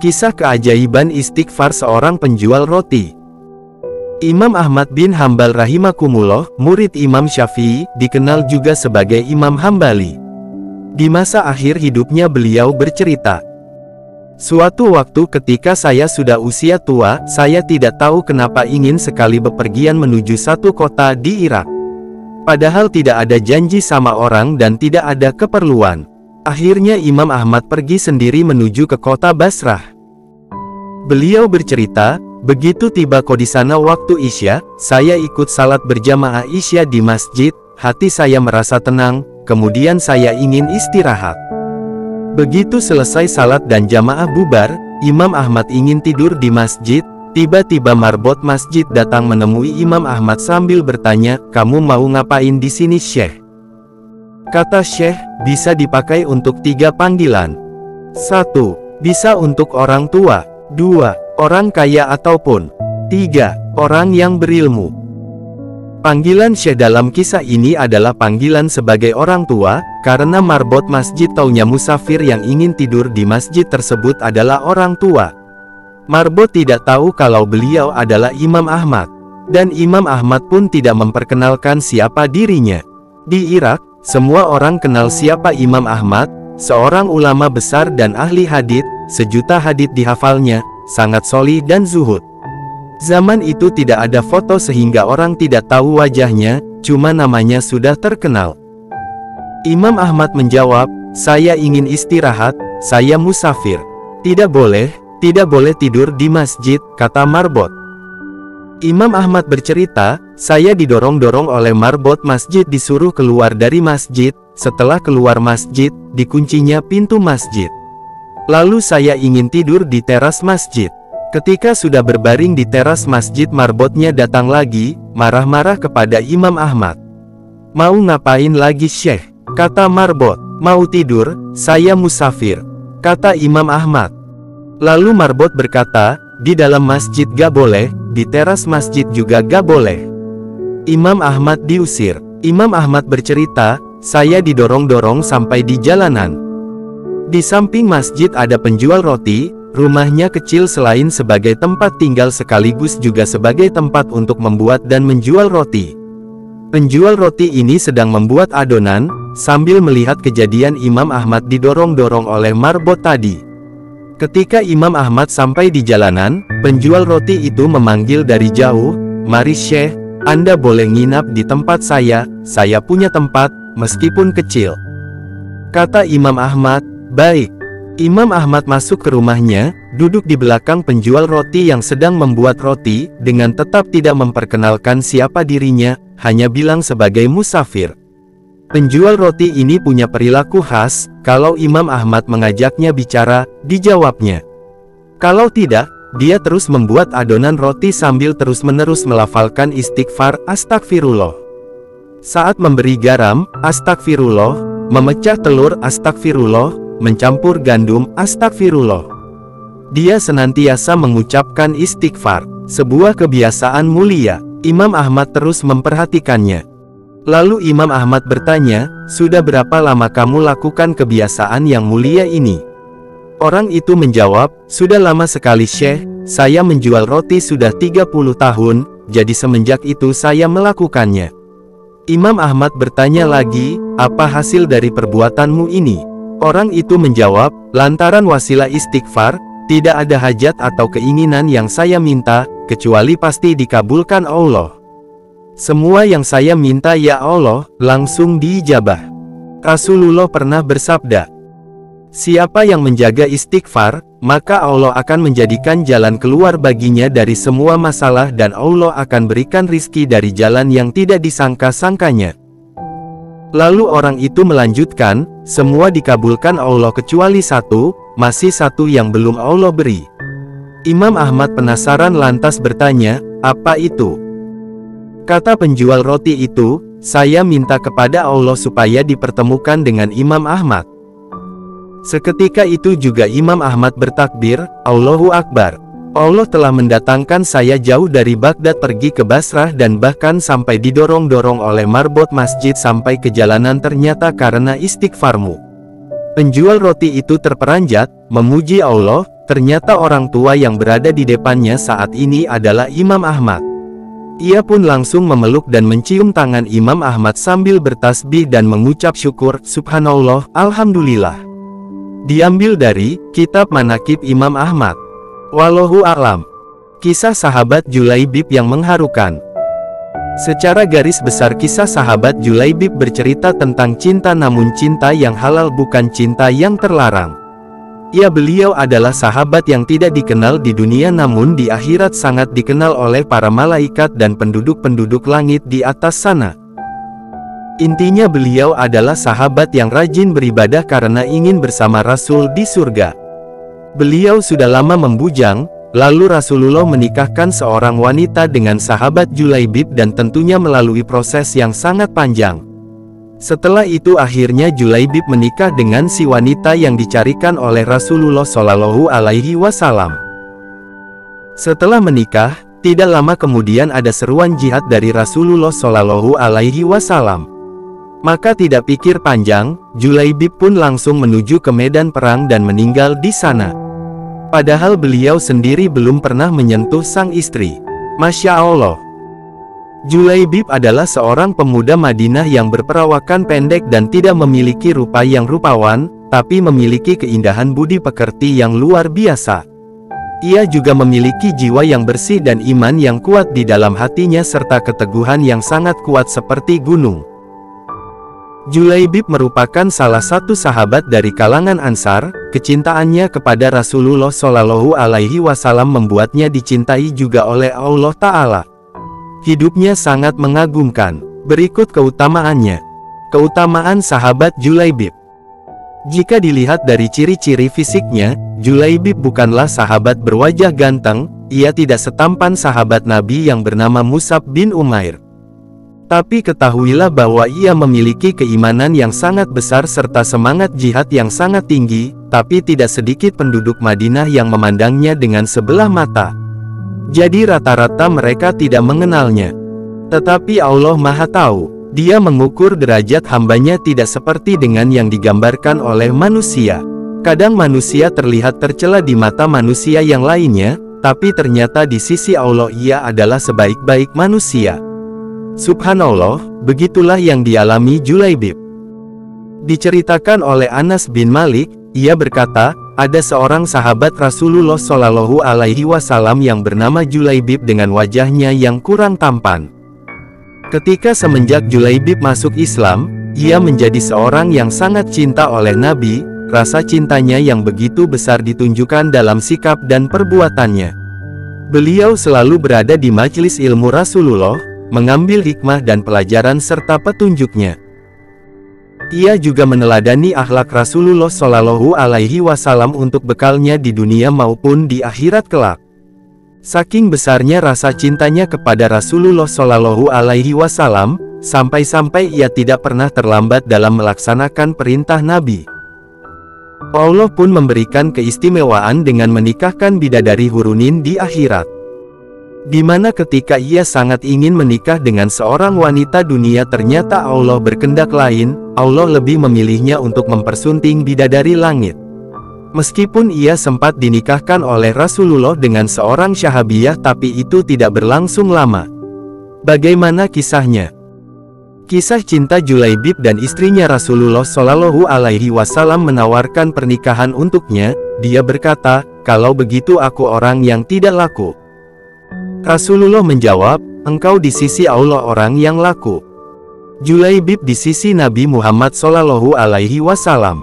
Kisah keajaiban istighfar seorang penjual roti. Imam Ahmad bin Hambal rahimakumullah, murid Imam Syafi'i, dikenal juga sebagai Imam Hambali. Di masa akhir hidupnya beliau bercerita, "Suatu waktu ketika saya sudah usia tua, saya tidak tahu kenapa ingin sekali bepergian menuju satu kota di Irak. Padahal tidak ada janji sama orang dan tidak ada keperluan. Akhirnya Imam Ahmad pergi sendiri menuju ke kota Basrah." Beliau bercerita, "Begitu tiba di sana waktu Isya, saya ikut salat berjamaah Isya di masjid, hati saya merasa tenang, kemudian saya ingin istirahat. Begitu selesai salat dan jamaah bubar, Imam Ahmad ingin tidur di masjid, tiba-tiba marbot masjid datang menemui Imam Ahmad sambil bertanya, 'Kamu mau ngapain di sini, Syekh?' Kata Syekh, 'Bisa dipakai untuk 3 panggilan. 1. Bisa untuk orang tua. 2. Orang kaya ataupun 3. Orang yang berilmu.' Panggilan Syekh dalam kisah ini adalah panggilan sebagai orang tua, karena marbot masjid taunya musafir yang ingin tidur di masjid tersebut adalah orang tua. Marbot tidak tahu kalau beliau adalah Imam Ahmad. Dan Imam Ahmad pun tidak memperkenalkan siapa dirinya. Di Irak, semua orang kenal siapa Imam Ahmad, seorang ulama besar dan ahli hadits, sejuta hadits dihafalnya, sangat solih dan zuhud. Zaman itu tidak ada foto sehingga orang tidak tahu wajahnya, cuma namanya sudah terkenal. Imam Ahmad menjawab, "Saya ingin istirahat, saya musafir." Tidak boleh tidur di masjid," kata marbot. Imam Ahmad bercerita, "Saya didorong-dorong oleh marbot masjid disuruh keluar dari masjid, setelah keluar masjid, dikuncinya pintu masjid. Lalu saya ingin tidur di teras masjid. Ketika sudah berbaring di teras masjid, marbotnya datang lagi, marah-marah kepada Imam Ahmad. 'Mau ngapain lagi, Syekh?' kata marbot. 'Mau tidur, saya musafir,' kata Imam Ahmad. Lalu marbot berkata, 'Di dalam masjid gak boleh, di teras masjid juga gak boleh.' Imam Ahmad diusir. Imam Ahmad bercerita, 'Saya didorong-dorong sampai di jalanan. Di samping masjid ada penjual roti, rumahnya kecil selain sebagai tempat tinggal sekaligus juga sebagai tempat untuk membuat dan menjual roti. Penjual roti ini sedang membuat adonan, sambil melihat kejadian Imam Ahmad didorong-dorong oleh marbot tadi. Ketika Imam Ahmad sampai di jalanan, penjual roti itu memanggil dari jauh, 'Mari Syekh, Anda boleh nginap di tempat saya punya tempat, meskipun kecil.' Kata Imam Ahmad, 'Baik.' Imam Ahmad masuk ke rumahnya, duduk di belakang penjual roti yang sedang membuat roti, dengan tetap tidak memperkenalkan siapa dirinya, hanya bilang sebagai musafir. Penjual roti ini punya perilaku khas, kalau Imam Ahmad mengajaknya bicara, dijawabnya. Kalau tidak, dia terus membuat adonan roti sambil terus-menerus melafalkan istighfar, astagfirullah. Saat memberi garam, astagfirullah, memecah telur, astagfirullah, mencampur gandum, astagfirullah. Dia senantiasa mengucapkan istighfar, sebuah kebiasaan mulia. Imam Ahmad terus memperhatikannya. Lalu Imam Ahmad bertanya, 'Sudah berapa lama kamu lakukan kebiasaan yang mulia ini?' Orang itu menjawab, 'Sudah lama sekali, Syekh, saya menjual roti sudah 30 tahun, jadi semenjak itu saya melakukannya.' Imam Ahmad bertanya lagi, 'Apa hasil dari perbuatanmu ini?' Orang itu menjawab, 'Lantaran wasilah istighfar, tidak ada hajat atau keinginan yang saya minta, kecuali pasti dikabulkan Allah. Semua yang saya minta ya Allah, langsung diijabah.' Rasulullah pernah bersabda, 'Siapa yang menjaga istighfar, maka Allah akan menjadikan jalan keluar baginya dari semua masalah dan Allah akan berikan rizki dari jalan yang tidak disangka-sangkanya.' Lalu orang itu melanjutkan, 'Semua dikabulkan Allah kecuali satu, masih satu yang belum Allah beri.' Imam Ahmad penasaran lantas bertanya, 'Apa itu?' Kata penjual roti itu, 'Saya minta kepada Allah supaya dipertemukan dengan Imam Ahmad.' Seketika itu juga Imam Ahmad bertakbir, 'Allahu Akbar. Allah telah mendatangkan saya jauh dari Baghdad pergi ke Basrah dan bahkan sampai didorong-dorong oleh marbot masjid sampai ke jalanan ternyata karena istighfarmu.' Penjual roti itu terperanjat, memuji Allah, Ternyata orang tua yang berada di depannya saat ini adalah Imam Ahmad. Ia pun langsung memeluk dan mencium tangan Imam Ahmad sambil bertasbih dan mengucap syukur, Subhanallah, Alhamdulillah. Diambil dari Kitab Manaqib Imam Ahmad. Wallahu a'lam. Kisah sahabat Julaibib yang mengharukan. Secara garis besar kisah sahabat Julaibib bercerita tentang cinta, namun cinta yang halal, bukan cinta yang terlarang. Beliau adalah sahabat yang tidak dikenal di dunia, namun di akhirat sangat dikenal oleh para malaikat dan penduduk-penduduk langit di atas sana. Intinya beliau adalah sahabat yang rajin beribadah karena ingin bersama Rasul di surga. Beliau sudah lama membujang, lalu Rasulullah menikahkan seorang wanita dengan sahabat Julaibib dan tentunya melalui proses yang sangat panjang. Setelah itu akhirnya Julaibib menikah dengan si wanita yang dicarikan oleh Rasulullah Shallallahu Alaihi Wasallam. Setelah menikah, tidak lama kemudian ada seruan jihad dari Rasulullah Shallallahu Alaihi Wasallam. Maka tidak pikir panjang, Julaibib pun langsung menuju ke medan perang dan meninggal di sana. Padahal beliau sendiri belum pernah menyentuh sang istri. Masya Allah. Julaibib adalah seorang pemuda Madinah yang berperawakan pendek dan tidak memiliki rupa yang rupawan, tapi memiliki keindahan budi pekerti yang luar biasa. Ia juga memiliki jiwa yang bersih dan iman yang kuat di dalam hatinya serta keteguhan yang sangat kuat seperti gunung. Julaibib merupakan salah satu sahabat dari kalangan Ansar. Kecintaannya kepada Rasulullah Shallallahu Alaihi Wasallam membuatnya dicintai juga oleh Allah Ta'ala. Hidupnya sangat mengagumkan. Berikut keutamaannya. Keutamaan sahabat Julaibib. Jika dilihat dari ciri-ciri fisiknya, Julaibib bukanlah sahabat berwajah ganteng. Ia tidak setampan sahabat Nabi yang bernama Mus'ab bin Umair. Tapi ketahuilah bahwa ia memiliki keimanan yang sangat besar serta semangat jihad yang sangat tinggi, tapi tidak sedikit penduduk Madinah yang memandangnya dengan sebelah mata. Jadi rata-rata mereka tidak mengenalnya. Tetapi Allah Maha Tahu. Dia mengukur derajat hambanya tidak seperti dengan yang digambarkan oleh manusia. Kadang manusia terlihat tercela di mata manusia yang lainnya, tapi ternyata di sisi Allah ia adalah sebaik-baik manusia. Subhanallah, begitulah yang dialami Julaibib. Diceritakan oleh Anas bin Malik, ia berkata, ada seorang sahabat Rasulullah Shallallahu Alaihi Wasallam yang bernama Julaibib dengan wajahnya yang kurang tampan. Ketika semenjak Julaibib masuk Islam, ia menjadi seorang yang sangat cinta oleh Nabi. Rasa cintanya yang begitu besar ditunjukkan dalam sikap dan perbuatannya. Beliau selalu berada di majelis ilmu Rasulullah, mengambil hikmah dan pelajaran serta petunjuknya. Ia juga meneladani akhlak Rasulullah Shallallahu Alaihi Wasallam untuk bekalnya di dunia maupun di akhirat kelak. Saking besarnya rasa cintanya kepada Rasulullah Shallallahu Alaihi Wasallam, sampai-sampai ia tidak pernah terlambat dalam melaksanakan perintah Nabi. Allah pun memberikan keistimewaan dengan menikahkan bidadari Hurunin di akhirat. Di mana ketika ia sangat ingin menikah dengan seorang wanita dunia, ternyata Allah berkehendak lain. Allah lebih memilihnya untuk mempersunting bidadari langit. Meskipun ia sempat dinikahkan oleh Rasulullah dengan seorang Syahabiyah, tapi itu tidak berlangsung lama. Bagaimana kisahnya? Kisah cinta Julaibib dan istrinya Rasulullah Shallallahu Alaihi Wasallam menawarkan pernikahan untuknya. Dia berkata, kalau begitu aku orang yang tidak laku. Rasulullah menjawab, engkau di sisi Allah orang yang laku. Julaibib di sisi Nabi Muhammad Shallallahu Alaihi Wasallam.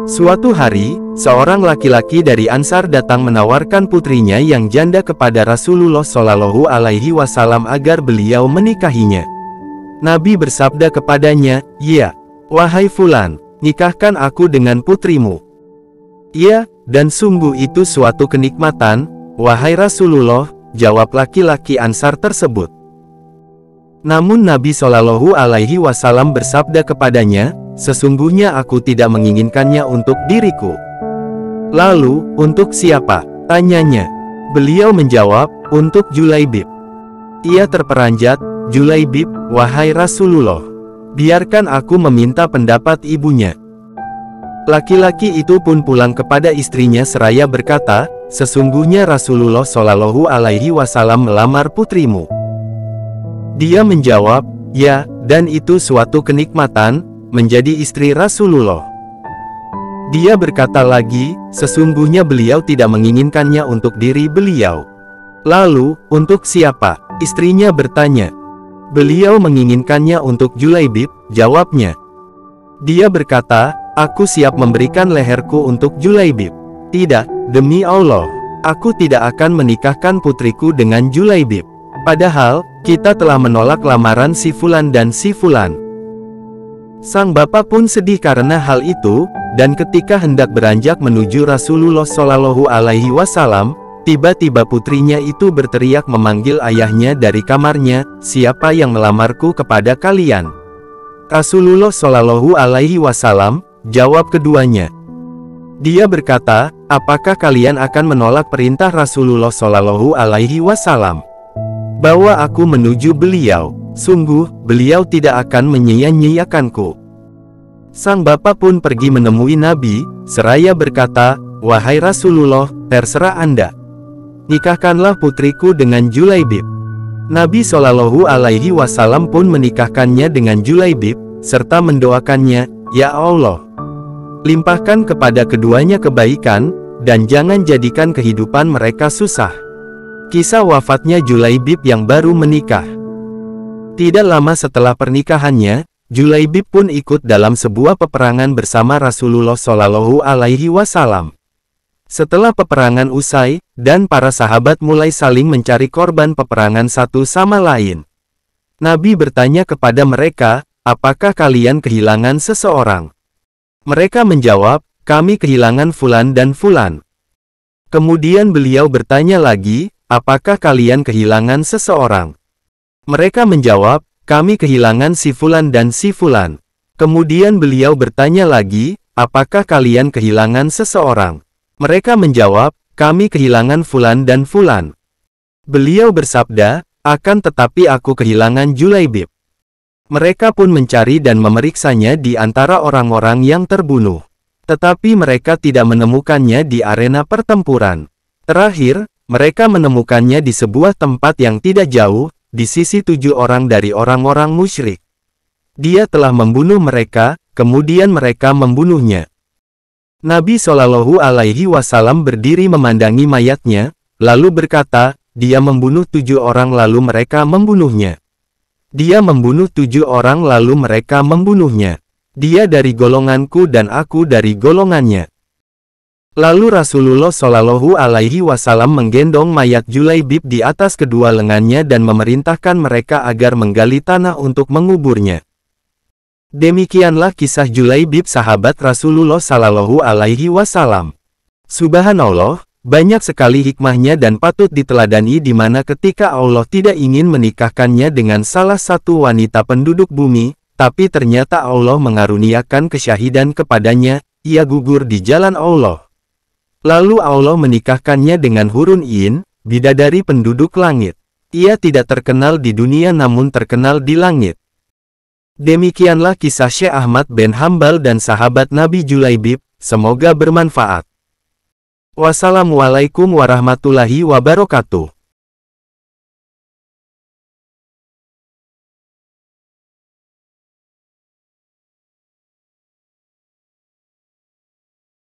Suatu hari, seorang laki-laki dari Ansar datang menawarkan putrinya yang janda kepada Rasulullah Shallallahu Alaihi Wasallam agar beliau menikahinya. Nabi bersabda kepadanya, "Ya, wahai Fulan, nikahkan aku dengan putrimu." "Iya, dan sungguh itu suatu kenikmatan, wahai Rasulullah," jawab laki-laki Ansar tersebut. Namun Nabi Shallallahu Alaihi Wasallam bersabda kepadanya, "Sesungguhnya aku tidak menginginkannya untuk diriku." "Lalu, untuk siapa?" tanyanya. Beliau menjawab, "Untuk Julaibib." Ia terperanjat, "Julaibib, wahai Rasulullah, biarkan aku meminta pendapat ibunya." Laki-laki itu pun pulang kepada istrinya seraya berkata, "Sesungguhnya Rasulullah Shallallahu Alaihi Wasallam melamar putrimu." Dia menjawab, "Ya, dan itu suatu kenikmatan, menjadi istri Rasulullah." Dia berkata lagi, "Sesungguhnya beliau tidak menginginkannya untuk diri beliau." "Lalu, untuk siapa?" istrinya bertanya. "Beliau menginginkannya untuk Julaibib," jawabnya. Dia berkata, "Aku siap memberikan leherku untuk Julaibib." "Tidak, demi Allah, aku tidak akan menikahkan putriku dengan Julaibib. Padahal, kita telah menolak lamaran si Fulan dan si Fulan." Sang bapak pun sedih karena hal itu, dan ketika hendak beranjak menuju Rasulullah Shallallahu Alaihi Wasallam, tiba-tiba putrinya itu berteriak memanggil ayahnya dari kamarnya, "Siapa yang melamarku kepada kalian?" "Rasulullah Shallallahu Alaihi Wasallam," jawab keduanya. Dia berkata, "Apakah kalian akan menolak perintah Rasulullah Shallallahu Alaihi Wasallam? Bawa aku menuju beliau. Sungguh, beliau tidak akan menyia-nyiakanku." Sang bapak pun pergi menemui Nabi, seraya berkata, "Wahai Rasulullah, terserah Anda. Nikahkanlah putriku dengan Julaibib." Nabi Shallallahu Alaihi Wasallam pun menikahkannya dengan Julaibib, serta mendoakannya, "Ya Allah, limpahkan kepada keduanya kebaikan, dan jangan jadikan kehidupan mereka susah." Kisah wafatnya Julaibib yang baru menikah. Tidak lama setelah pernikahannya, Julaibib pun ikut dalam sebuah peperangan bersama Rasulullah Shallallahu Alaihi Wasallam. Setelah peperangan usai, dan para sahabat mulai saling mencari korban peperangan satu sama lain. Nabi bertanya kepada mereka, "Apakah kalian kehilangan seseorang?" Mereka menjawab, "Kami kehilangan Fulan dan Fulan." Kemudian beliau bertanya lagi, "Apakah kalian kehilangan seseorang?" Mereka menjawab, "Kami kehilangan si Fulan dan si Fulan." Kemudian beliau bertanya lagi, "Apakah kalian kehilangan seseorang?" Mereka menjawab, "Kami kehilangan Fulan dan Fulan." Beliau bersabda, "Akan tetapi aku kehilangan Julaibib." Mereka pun mencari dan memeriksanya di antara orang-orang yang terbunuh. Tetapi mereka tidak menemukannya di arena pertempuran. Terakhir, mereka menemukannya di sebuah tempat yang tidak jauh, di sisi 7 orang dari orang-orang musyrik. Dia telah membunuh mereka, kemudian mereka membunuhnya. Nabi Shallallahu Alaihi Wasallam berdiri memandangi mayatnya, lalu berkata, "Dia membunuh 7 orang lalu mereka membunuhnya. Dia membunuh 7 orang lalu mereka membunuhnya. Dia dari golonganku dan aku dari golongannya." Lalu Rasulullah Shallallahu Alaihi Wasallam menggendong mayat Julaibib di atas kedua lengannya dan memerintahkan mereka agar menggali tanah untuk menguburnya. Demikianlah kisah Julaibib sahabat Rasulullah Shallallahu Alaihi Wasallam. Subhanallah, banyak sekali hikmahnya dan patut diteladani di mana ketika Allah tidak ingin menikahkannya dengan salah satu wanita penduduk bumi, tapi ternyata Allah mengaruniakan kesyahidan kepadanya, ia gugur di jalan Allah. Lalu Allah menikahkannya dengan Hurun In, bidadari penduduk langit. Ia tidak terkenal di dunia namun terkenal di langit. Demikianlah kisah Syekh Ahmad bin Hambal dan sahabat Nabi Julaibib, semoga bermanfaat. Wassalamualaikum warahmatullahi wabarakatuh.